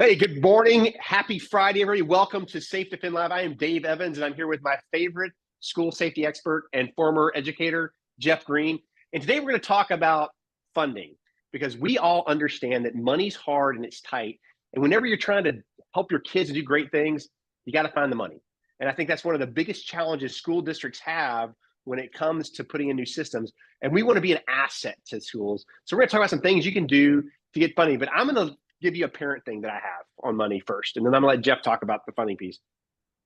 Hey, good morning. Happy Friday, everybody. Welcome to SafeDefend Live. I am Dave Evans, and I'm here with my favorite school safety expert and former educator, Jeff Green. And today we're going to talk about funding because we all understand that money's hard and it's tight. And whenever you're trying to help your kids do great things, you got to find the money. And I think that's one of the biggest challenges school districts have when it comes to putting in new systems. And we want to be an asset to schools. So we're going to talk about some things you can do to get funding. But I'm going to give you a parent thing that I have on money first, and then I'm gonna let Jeff talk about the funding piece.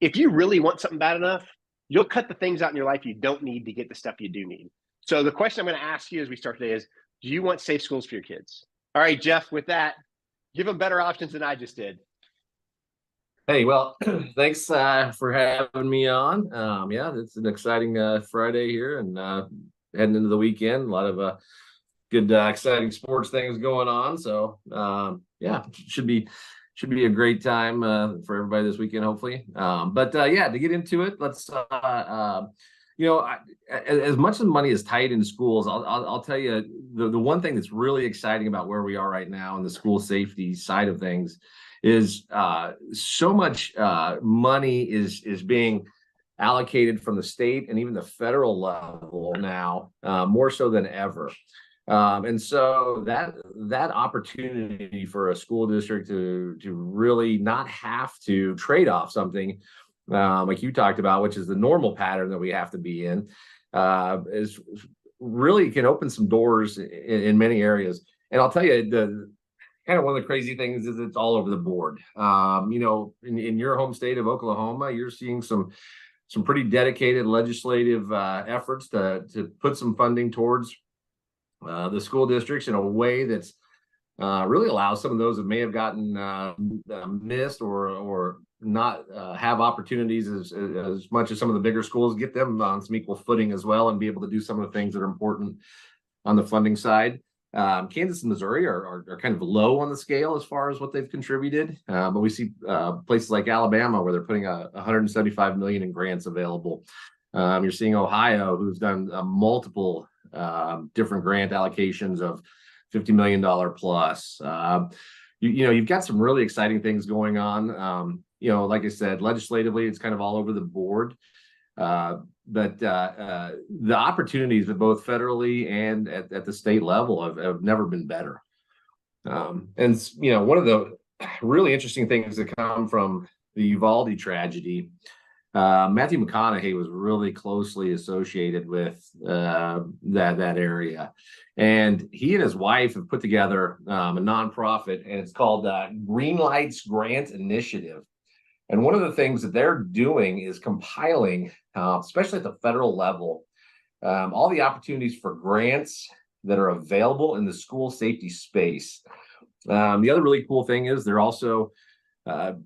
If you really want something bad enough, you'll cut the things out in your life you don't need to get the stuff you do need. So the question I'm gonna ask you as we start today is, do you want safe schools for your kids? All right, Jeff, with that, give them better options than I just did. Hey, well, thanks for having me on. Yeah, it's an exciting Friday here and heading into the weekend. A lot of good, exciting sports things going on. So yeah, should be a great time for everybody this weekend, hopefully. But yeah, to get into it, let's as much as money is tight in schools, I'll tell you the one thing that's really exciting about where we are right now in the school safety side of things is so much money is being allocated from the state and even the federal level now, more so than ever. And so that opportunity for a school district to really not have to trade off something like you talked about, which is the normal pattern that we have to be in, is really can open some doors in many areas. And I'll tell you, the kind of one of the crazy things is it's all over the board. In your home state of Oklahoma, you're seeing some pretty dedicated legislative efforts to put some funding towards the school districts in a way that's really allows some of those that may have gotten missed or not have opportunities as much as some of the bigger schools, get them on some equal footing as well and be able to do some of the things that are important on the funding side. Kansas and Missouri are kind of low on the scale as far as what they've contributed, but we see places like Alabama where they're putting $175 million in grants available. You're seeing Ohio, who's done multiple different grant allocations of $50 million plus. You've got some really exciting things going on. Like I said, legislatively, it's kind of all over the board. But the opportunities at both federally and at the state level have never been better. And one of the really interesting things that come from the Uvalde tragedy, Matthew McConaughey was really closely associated with that area. And he and his wife have put together a nonprofit, and it's called Green Lights Grant Initiative. And one of the things that they're doing is compiling, especially at the federal level, all the opportunities for grants that are available in the school safety space. The other really cool thing is they're also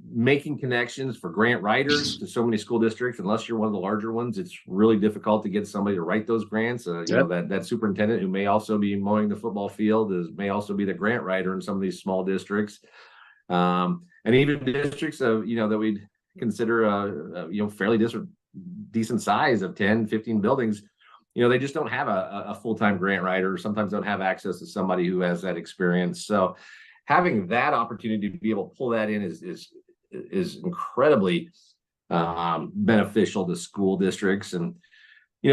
making connections for grant writers to so many school districts. Unless you're one of the larger ones, it's really difficult to get somebody to write those grants. That superintendent who may also be mowing the football field may also be the grant writer in some of these small districts. And even districts of, that we'd consider, fairly decent size of 10, 15 buildings, they just don't have a full-time grant writer, or sometimes don't have access to somebody who has that experience. So having that opportunity to be able to pull that in is incredibly beneficial to school districts. And,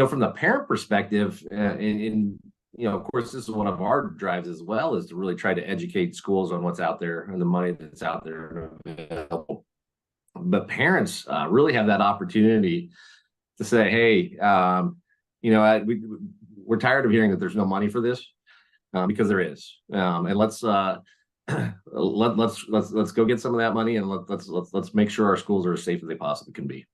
from the parent perspective, of course, this is one of our drives as well, is to really try to educate schools on what's out there and the money that's out there available. But parents really have that opportunity to say, hey, we're tired of hearing that there's no money for this, because there is. And let's go get some of that money, and let's make sure our schools are as safe as they possibly can be.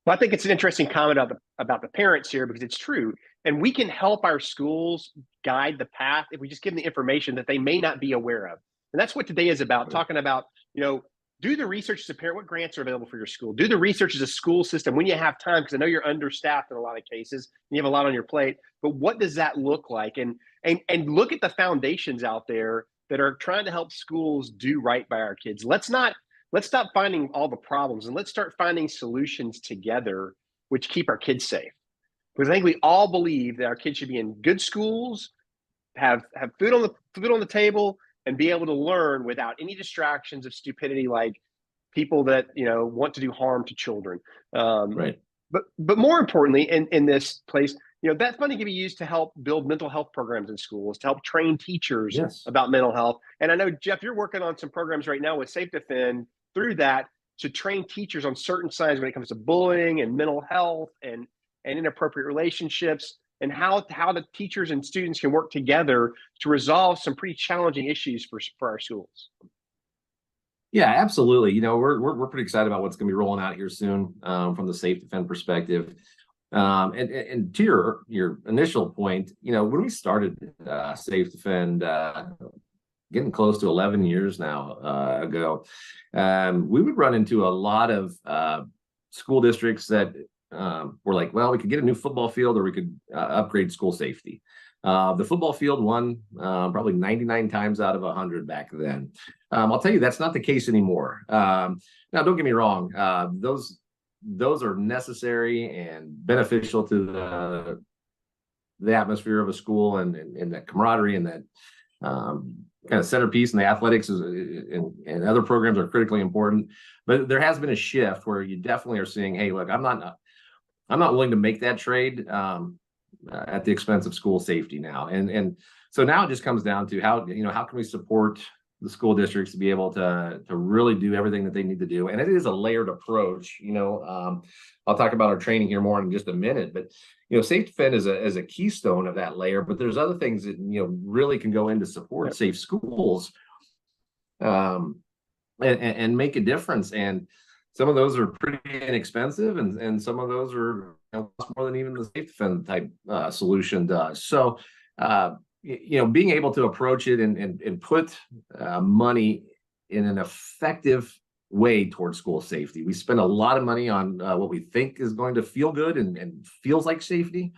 Well, I think it's an interesting comment about the parents here, because it's true. And we can help our schools guide the path if we just give them the information that they may not be aware of. And that's what today is about, talking about, do the research as a parent, what grants are available for your school. Do the research as a school system when you have time, because I know you're understaffed in a lot of cases and you have a lot on your plate. But what does that look like? And look at the foundations out there that are trying to help schools do right by our kids. Let's stop finding all the problems, and let's start finding solutions together which keep our kids safe. Because I think we all believe that our kids should be in good schools, have food on the table, and be able to learn without any distractions of stupidity, like people that want to do harm to children. Um, Right. but more importantly, in this place, that funding can be used to help build mental health programs in schools, to help train teachers Yes. about mental health. And I know, Jeff, you're working on some programs right now with SafeDefend through that to train teachers on certain sides when it comes to bullying and mental health and inappropriate relationships, and how the teachers and students can work together to resolve some pretty challenging issues for our schools. Yeah, absolutely. We're pretty excited about what's going to be rolling out here soon, from the SafeDefend perspective. And to your initial point, when we started SafeDefend, getting close to 11 years now ago, we would run into a lot of school districts that were like, well, we could get a new football field, or we could upgrade school safety. The football field won probably 99 times out of 100 back then. I'll tell you, that's not the case anymore. Now, don't get me wrong; those are necessary and beneficial to the atmosphere of a school, and that camaraderie, and that kind of centerpiece, and the athletics and other programs are critically important. But there has been a shift where you definitely are seeing, hey, look, I'm not willing to make that trade at the expense of school safety now. And so now it just comes down to how can we support the school districts to be able to really do everything that they need to do. And it is a layered approach. I'll talk about our training here more in just a minute, but SafeDefend is a keystone of that layer. But there's other things that really can go in to support safe schools, and make a difference. And some of those are pretty inexpensive, and some of those are more than even the SafeDefend type solution does. So being able to approach it and put money in an effective way towards school safety. We spend a lot of money on what we think is going to feel good and feels like safety,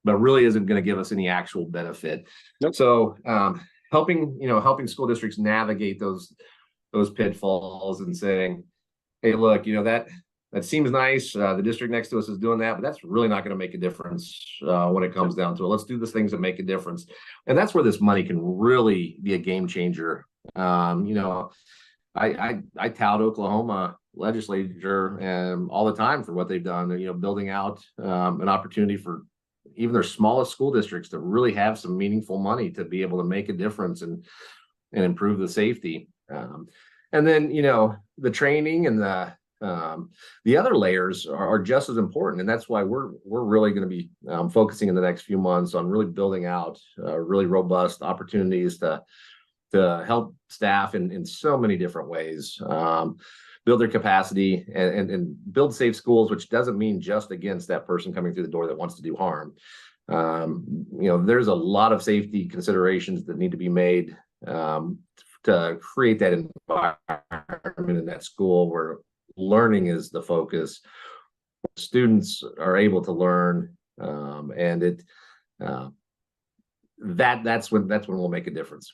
but really isn't going to give us any actual benefit. Nope. So helping school districts navigate those pitfalls and saying, hey, look, that seems nice. The district next to us is doing that, but that's really not going to make a difference when it comes down to it. Let's do the things that make a difference. And that's where this money can really be a game changer. I tout Oklahoma legislature all the time for what they've done. Building out an opportunity for even their smallest school districts to really have some meaningful money to be able to make a difference and improve the safety. And then the training and the other layers are just as important, and that's why we're really going to be focusing in the next few months on really building out really robust opportunities to help staff in so many different ways, build their capacity and build safe schools, which doesn't mean just against that person coming through the door that wants to do harm. There's a lot of safety considerations that need to be made to create that environment in that school where learning is the focus. Students are able to learn, and that's when we'll make a difference.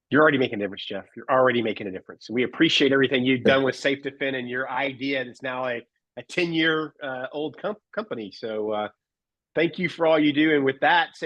You're already making a difference, Jeff. You're already making a difference. We appreciate everything you've done with SafeDefend and your idea. It's now a 10-year old company. So thank you for all you do. And with that,